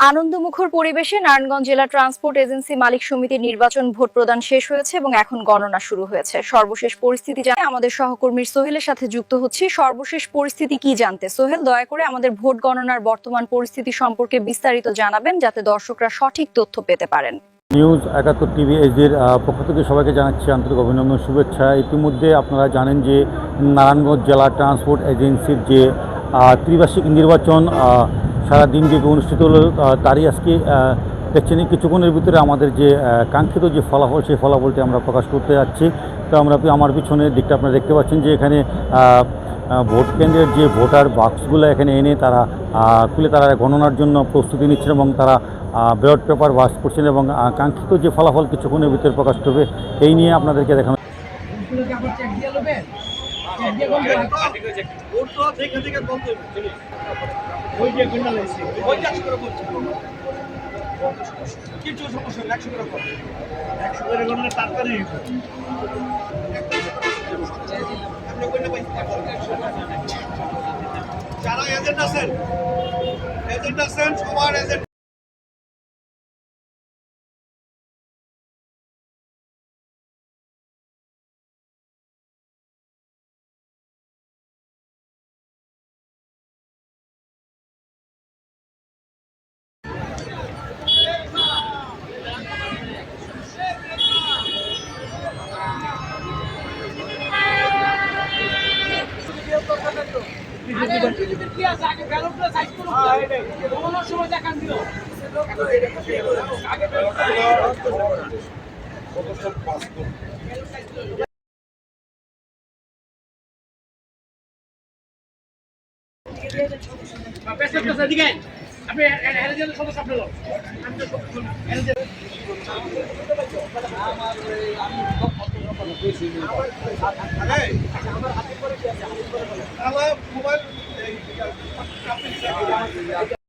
আনন্দমুখর পরিবেশে নারায়ণগঞ্জ জেলা transport agency মালিক সমিতির নির্বাচন ভোট প্রদান শেষ হয়েছে এবং এখন গণনা শুরু হয়েছে। সর্বশেষ পরিস্থিতি জানতে আমাদের সহকর্মী সোহেলের সাথে যুক্ত হচ্ছি। সর্বশেষ পরিস্থিতি কি জানতে সোহেল, দয়া করে আমাদের ভোট গণনার বর্তমান পরিস্থিতি সম্পর্কে বিস্তারিত জানাবেন, যাতে দর্শকরা সঠিক তথ্য পেতে পারেন। নিউজ ৭১ টিভি এইচডির পক্ষ থেকে সবাইকে জানাচ্ছি আন্তরিক অভিনন্দন, শুভেচ্ছা। ইতিমধ্যে আপনারা জানেন যে নারায়ণগঞ্জ জেলা ট্রান্সপোর্ট এজেন্সির যে ত্রিবার্ষিক নির্বাচন সারা দিন ব্যাপী অনুষ্ঠিত হলো, তারই আজকে দেখছেন কিছুক্ষণের ভিতরে আমাদের যে কাঙ্ক্ষিত যে ফলাফল, সেই ফলাফলটি আমরা প্রকাশ করতে যাচ্ছি। তো আমার পিছনের দিকটা আপনারা দেখতে পাচ্ছেন যে এখানে ভোট কেন্দ্রের যে ভোটার বাক্সগুলো এখানে এনে তারা খুলে তারা গণনার জন্য প্রস্তুতি নিচ্ছেন এবং তারা ব্যালট পেপার বাস করছেন এবং কাঙ্ক্ষিত যে ফলাফল কিছুক্ষণের ভিতরে প্রকাশ করবে, এই নিয়ে আপনাদেরকে দেখানো। কিছু সমস্যা 100 করে কম 100 করে গণনা তাড়াতাড়ি যারা এজেন্ট আছেন সবার এজেন্ট আপনি